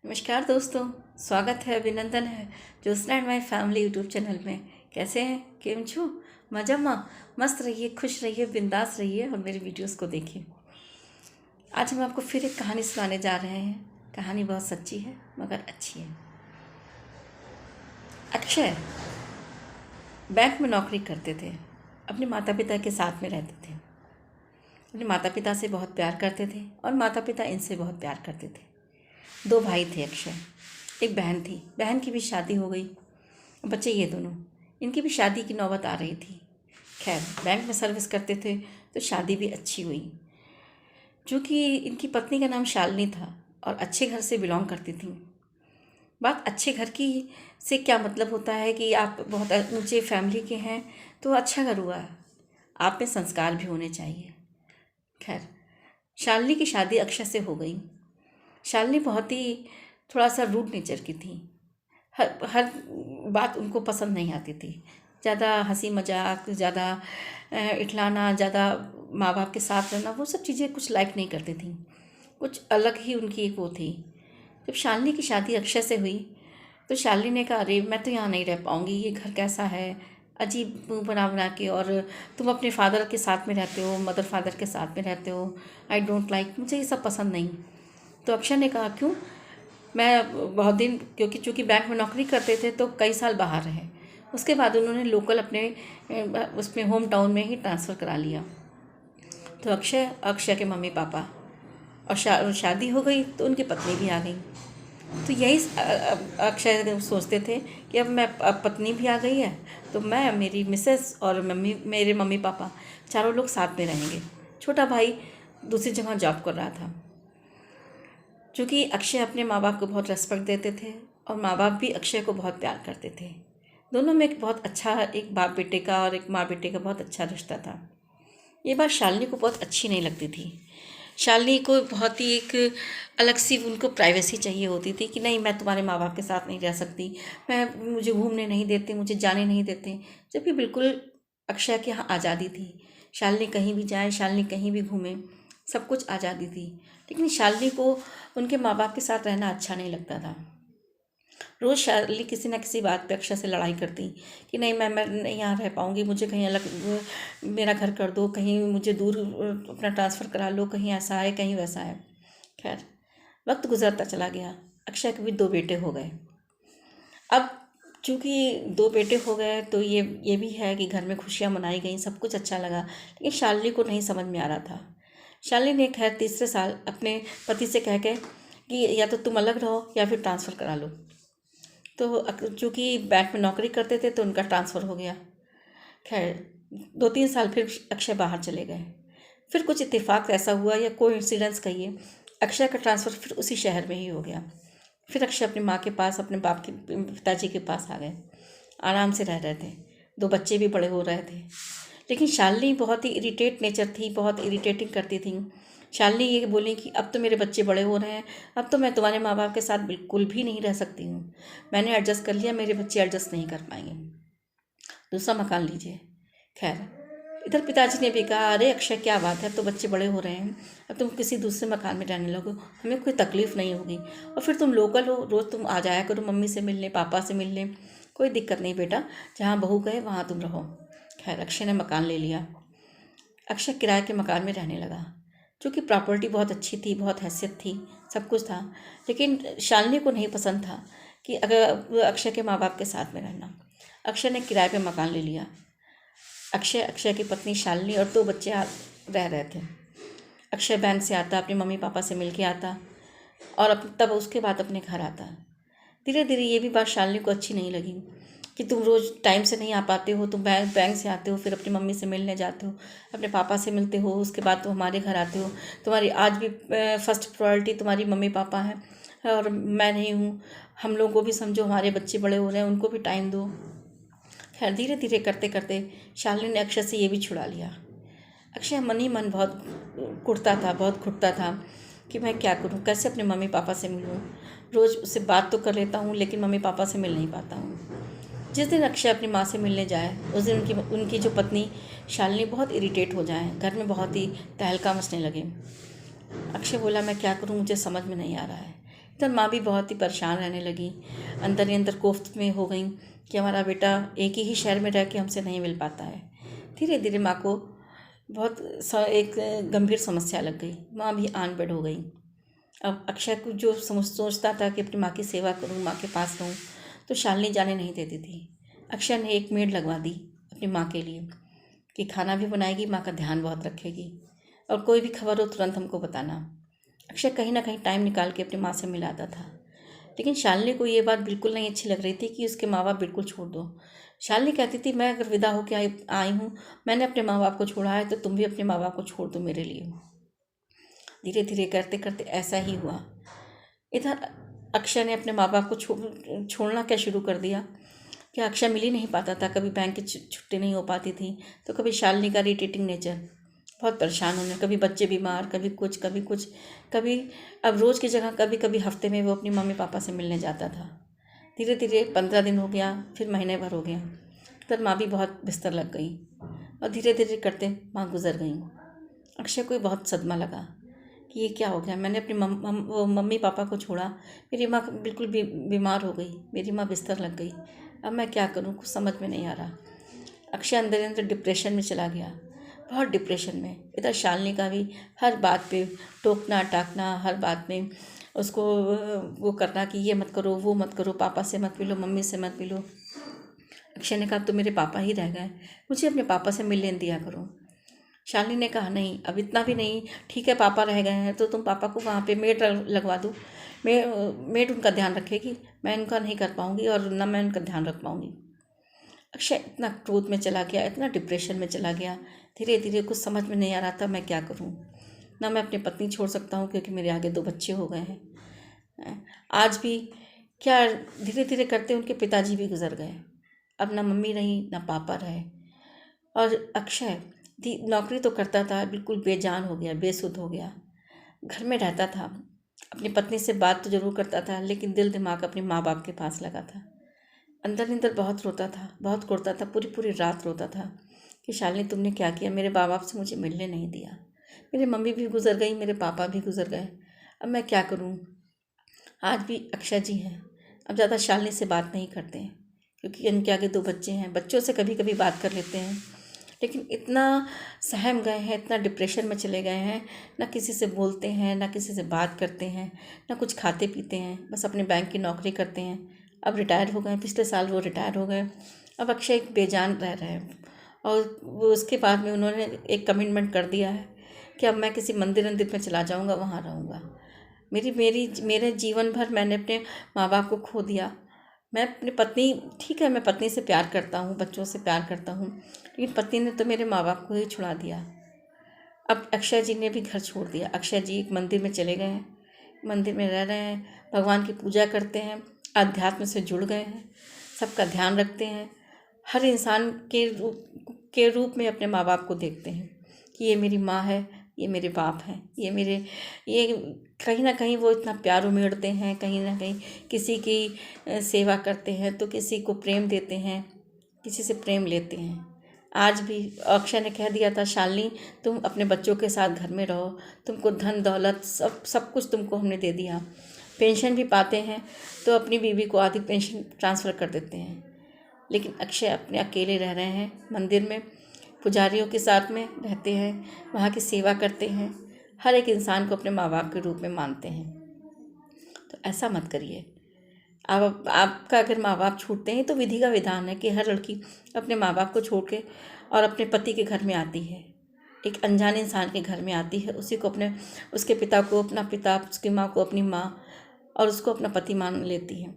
नमस्कार दोस्तों, स्वागत है, अभिनंदन है Jyotsna and my family YouTube channel में। कैसे हैं? केम छू? मजामा? मस्त रहिए, खुश रहिए, बिंदास रहिए और मेरे वीडियोस को देखिए। आज हम आपको फिर एक कहानी सुनाने जा रहे हैं। कहानी बहुत सच्ची है मगर अच्छी है। अक्षय बैंक में नौकरी करते थे। अपने माता पिता के साथ में रहते थे। अपने माता पिता से बहुत प्यार करते थे और माता पिता इनसे बहुत प्यार करते थे। दो भाई थे अक्षय, एक बहन थी। बहन की भी शादी हो गई, बच्चे ये दोनों। इनकी भी शादी की नौबत आ रही थी। खैर, बैंक में सर्विस करते थे तो शादी भी अच्छी हुई। चूँकि इनकी पत्नी का नाम शालिनी था और अच्छे घर से बिलोंग करती थी। बात अच्छे घर की से क्या मतलब होता है कि आप बहुत ऊंचे फैमिली के हैं तो अच्छा घर हुआ। आप में संस्कार भी होने चाहिए। खैर, शालिनी की शादी अक्षय से हो गई। शालिनी बहुत ही थोड़ा सा रूड नेचर की थी। हर हर बात उनको पसंद नहीं आती थी। ज़्यादा हंसी मजाक, ज़्यादा इठलाना, ज़्यादा माँ बाप के साथ रहना, वो सब चीज़ें कुछ लाइक नहीं करती थी। कुछ अलग ही उनकी एक वो थी। जब शालिनी की शादी अक्षय से हुई तो शालिनी ने कहा, अरे मैं तो यहाँ नहीं रह पाऊँगी, ये घर कैसा है, अजीब मुँह बना बना के, और तुम अपने फादर के साथ में रहते हो, मदर फादर के साथ में रहते हो, आई डोंट लाइक, मुझे ये सब पसंद नहीं। तो अक्षय ने कहा, क्यों? मैं बहुत दिन, क्योंकि चूँकि बैंक में नौकरी करते थे तो कई साल बाहर रहे। उसके बाद उन्होंने लोकल अपने उसमें होम टाउन में ही ट्रांसफ़र करा लिया। तो अक्षय के मम्मी पापा और शादी हो गई तो उनकी पत्नी भी आ गई। तो यही अक्षय सोचते थे कि अब पत्नी भी आ गई है तो मैं, मेरी मिसेस और मेरे मम्मी पापा चारों लोग साथ में रहेंगे। छोटा भाई दूसरी जगह जॉब कर रहा था। क्योंकि अक्षय अपने माँ बाप को बहुत रेस्पेक्ट देते थे और माँ बाप भी अक्षय को बहुत प्यार करते थे। दोनों में एक बहुत अच्छा, एक बाप बेटे का और एक माँ बेटे का बहुत अच्छा रिश्ता था। ये बात शालिनी को बहुत अच्छी नहीं लगती थी। शालिनी को बहुत ही एक अलग सी उनको प्राइवेसी चाहिए होती थी कि नहीं, मैं तुम्हारे माँ बाप के साथ नहीं रह सकती, मुझे घूमने नहीं देते, मुझे जाने नहीं देते। जबकि बिल्कुल अक्षय के यहाँ आज़ादी थी। शालिनी कहीं भी जाए, शालिनी कहीं भी घूमे, सब कुछ आज़ादी थी। लेकिन शालिनी को उनके माँ बाप के साथ रहना अच्छा नहीं लगता था। रोज़ शालिनी किसी न किसी बात पे अक्षय से लड़ाई करती कि नहीं, मैं नहीं यहाँ रह पाऊँगी, मुझे कहीं अलग मेरा घर कर दो, कहीं मुझे दूर अपना ट्रांसफ़र करा लो, कहीं ऐसा है कहीं वैसा है। खैर, वक्त गुजरता चला गया। अक्षय के भी दो बेटे हो गए। अब चूँकि दो बेटे हो गए तो ये भी है कि घर में खुशियाँ मनाई गई, सब कुछ अच्छा लगा। लेकिन शालिनी को नहीं समझ में आ रहा था। शालिनी ने खैर तीसरे साल अपने पति से कह के कि या तो तुम अलग रहो या फिर ट्रांसफ़र करा लो। तो चूँकि बैंक में नौकरी करते थे तो उनका ट्रांसफ़र हो गया। खैर, 2-3 साल फिर अक्षय बाहर चले गए। फिर कुछ इत्तेफाक ऐसा हुआ या कोइंसिडेंस कहिए, अक्षय का ट्रांसफ़र फिर उसी शहर में ही हो गया। फिर अक्षय अपनी माँ के पास, अपने बाप के पिताजी के पास आ गए। आराम से रह रहे थे। दो बच्चे भी बड़े हो रहे थे। लेकिन शालिनी बहुत ही इरिटेट नेचर थी, बहुत इरिटेटिंग करती थी। शालिनी ये बोली कि अब तो मेरे बच्चे बड़े हो रहे हैं, अब तो मैं तुम्हारे माँ बाप के साथ बिल्कुल भी नहीं रह सकती हूँ। मैंने एडजस्ट कर लिया, मेरे बच्चे एडजस्ट नहीं कर पाएंगे, दूसरा मकान लीजिए। खैर, इधर पिताजी ने भी कहा, अरे अक्षय क्या बात है, अब तो बच्चे बड़े हो रहे हैं, अब तुम किसी दूसरे मकान में रहने लगो, हमें कोई तकलीफ़ नहीं होगी, और फिर तुम लोकल हो, रोज़ तुम आ जाया करो मम्मी से मिलने, पापा से मिलने, कोई दिक्कत नहीं बेटा, जहाँ बहू गए वहाँ तुम रहो। खैर, अक्षय ने मकान ले लिया। अक्षय किराए के मकान में रहने लगा। चूँकि प्रॉपर्टी बहुत अच्छी थी, बहुत हैसियत थी, सब कुछ था। लेकिन शालिनी को नहीं पसंद था कि अगर अक्षय के माँ बाप के साथ में रहना। अक्षय ने किराए पे मकान ले लिया। अक्षय की पत्नी शालिनी और दो बच्चे रह रहे थे। अक्षय बैंक से आता, अपने मम्मी पापा से मिल के आता और तब उसके बाद अपने घर आता। धीरे धीरे ये भी बात शालिनी को अच्छी नहीं लगी कि तुम रोज़ टाइम से नहीं आ पाते हो, तुम बैंक से आते हो, फिर अपनी मम्मी से मिलने जाते हो, अपने पापा से मिलते हो, उसके बाद तुम हमारे घर आते हो। तुम्हारी आज भी फर्स्ट प्रायोरिटी तुम्हारी मम्मी पापा हैं और मैं नहीं हूँ। हम लोगों को भी समझो, हमारे बच्चे बड़े हो रहे हैं, उनको भी टाइम दो। खैर, धीरे धीरे करते करते शालिनी ने अक्षय से ये भी छुड़ा लिया। अक्षय मन ही मन बहुत कुढ़ता था, बहुत घुटता था कि मैं क्या करूं, कैसे अपने मम्मी पापा से मिलूं। रोज़ उससे बात तो कर लेता हूं लेकिन मम्मी पापा से मिल नहीं पाता हूं। जिस दिन अक्षय अपनी माँ से मिलने जाए उस दिन उनकी जो पत्नी शालिनी बहुत इरिटेट हो जाए, घर में बहुत ही तहलका मचने लगे। अक्षय बोला, मैं क्या करूं, मुझे समझ में नहीं आ रहा है। इधर माँ भी बहुत ही परेशान रहने लगी, अंदर ही अंदर कोफ्त में हो गई कि हमारा बेटा एक ही शहर में रह के हमसे नहीं मिल पाता है। धीरे धीरे माँ को बहुत एक गंभीर समस्या लग गई, माँ भी आन बेड हो गई। अब अक्षय को जो सोचता था कि अपनी माँ की सेवा करूँ, माँ के पास रहूँ, तो शालिनी जाने नहीं देती थी। अक्षय ने एक मेड लगवा दी अपनी माँ के लिए कि खाना भी बनाएगी, माँ का ध्यान बहुत रखेगी, और कोई भी खबर हो तुरंत हमको बताना। अक्षय कहीं ना कहीं टाइम निकाल के अपनी माँ से मिलाता था, लेकिन शालिनी को ये बात बिल्कुल नहीं अच्छी लग रही थी कि उसके माँ बाप बिल्कुल छोड़ दो। शालिनी कहती थी, मैं अगर विदा होकर आई हूँ, मैंने अपने माँ बाप को छोड़ा है, तो तुम भी अपने माँ बाप को छोड़ दो मेरे लिए। धीरे धीरे करते करते ऐसा ही हुआ। इधर अक्षय ने अपने माँ बाप को छोड़ना क्या शुरू कर दिया कि अक्षय मिल ही नहीं पाता था। कभी बैंक की छुट्टी नहीं हो पाती थी, तो कभी शालिनी का इरिटेटिंग नेचर, बहुत परेशान होने, कभी बच्चे बीमार, कभी कुछ कभी कुछ, कभी अब रोज़ की जगह कभी कभी हफ्ते में वो अपनी मम्मी पापा से मिलने जाता था। धीरे धीरे 15 दिन हो गया, फिर महीने भर हो गया, तब माँ भी बहुत बिस्तर लग गई और धीरे धीरे करते माँ गुजर गई। अक्षय को बहुत सदमा लगा कि ये क्या हो गया, मैंने अपनी मम्मी पापा को छोड़ा, मेरी माँ बिल्कुल बीमार हो गई, मेरी माँ बिस्तर लग गई, अब मैं क्या करूँ, कुछ समझ में नहीं आ रहा। अक्षय अंदर अंदर डिप्रेशन में चला गया, बहुत डिप्रेशन में। इधर शालिनी का भी हर बात पे टोकना टाकना, हर बात में उसको वो करना कि ये मत करो, वो मत करो, पापा से मत मिलो, मम्मी से मत मिलो। अक्षय ने कहा, तो मेरे पापा ही रह गए, मुझे अपने पापा से मिलने दिया करो। शालिनी ने कहा, नहीं, अब इतना भी नहीं, ठीक है पापा रह गए हैं तो तुम पापा को वहाँ पे मेड लगवा दो, मेड उनका ध्यान रखेगी, मैं उनका नहीं कर पाऊँगी और ना मैं उनका ध्यान रख पाऊँगी। अक्षय इतना क्रोध में चला गया, इतना डिप्रेशन में चला गया, धीरे धीरे कुछ समझ में नहीं आ रहा था मैं क्या करूं। ना मैं अपनी पत्नी छोड़ सकता हूं क्योंकि मेरे आगे 2 बच्चे हो गए हैं। आज भी क्या, धीरे धीरे करते उनके पिताजी भी गुजर गए, अब ना मम्मी रही ना पापा रहे। और अक्षय नौकरी तो करता था, बिल्कुल बेजान हो गया, बेसुध हो गया, घर में रहता था, अपनी पत्नी से बात तो ज़रूर करता था, लेकिन दिल दिमाग अपने माँ बाप के पास लगा था। अंदर अंदर बहुत रोता था, बहुत कुड़ता था, पूरी पूरी रात रोता था कि शालिनी तुमने क्या किया, मेरे माँ बाप से मुझे मिलने नहीं दिया, मेरी मम्मी भी गुजर गई, मेरे पापा भी गुजर गए, अब मैं क्या करूँ। आज भी अक्षय जी हैं, अब ज़्यादा शालिनी से बात नहीं करते हैं क्योंकि इनके आगे 2 बच्चे हैं, बच्चों से कभी कभी बात कर लेते हैं, लेकिन इतना सहम गए हैं, इतना डिप्रेशन में चले गए हैं, ना किसी से बोलते हैं, ना किसी से बात करते हैं, ना कुछ खाते पीते हैं, बस अपने बैंक की नौकरी करते हैं। अब रिटायर हो गए, पिछले साल वो रिटायर हो गए। अब अक्षय एक बेजान रह रहे हैं और वो उसके बाद में उन्होंने एक कमिटमेंट कर दिया है कि अब मैं किसी मंदिर में चला जाऊंगा, वहाँ रहूँगा। मेरे जीवन भर मैंने अपने माँ बाप को खो दिया। मैं अपनी पत्नी, ठीक है मैं पत्नी से प्यार करता हूँ, बच्चों से प्यार करता हूँ, लेकिन पत्नी ने तो मेरे माँ बाप को ही छुड़ा दिया। अब अक्षय जी ने भी घर छोड़ दिया। अक्षय जी एक मंदिर में चले गए हैं, मंदिर में रह रहे हैं, भगवान की पूजा करते हैं, अध्यात्म से जुड़ गए हैं, सबका ध्यान रखते हैं, हर इंसान के रूप में अपने माँ बाप को देखते हैं कि ये मेरी माँ है, ये मेरे बाप हैं, ये कहीं ना कहीं वो इतना प्यार उमेड़ते हैं, कहीं ना कहीं किसी की सेवा करते हैं तो किसी को प्रेम देते हैं, किसी से प्रेम लेते हैं। आज भी अक्षय ने कह दिया था, शालिनी तुम अपने बच्चों के साथ घर में रहो, तुमको धन दौलत सब कुछ तुमको हमने दे दिया, पेंशन भी पाते हैं तो अपनी बीवी को आधी पेंशन ट्रांसफ़र कर देते हैं। लेकिन अक्षय अपने अकेले रह रहे हैं, मंदिर में पुजारियों के साथ में रहते हैं, वहाँ की सेवा करते हैं, हर एक इंसान को अपने माँ बाप के रूप में मानते हैं। तो ऐसा मत करिए। आपका अगर माँ बाप छूटते हैं तो विधि का विधान है कि हर लड़की अपने माँ बाप को छोड़ के और अपने पति के घर में आती है, एक अनजान इंसान के घर में आती है, उसी को उसके पिता को अपना पिता, उसकी माँ को अपनी माँ और उसको अपना पति मान लेती है।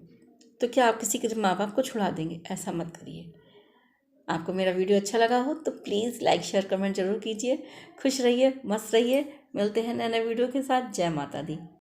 तो क्या आप किसी के माँ बाप को छुड़ा देंगे? ऐसा मत करिए। आपको मेरा वीडियो अच्छा लगा हो तो प्लीज़ लाइक शेयर कमेंट जरूर कीजिए। खुश रहिए, मस्त रहिए। मिलते हैं नए नए वीडियो के साथ। जय माता दी।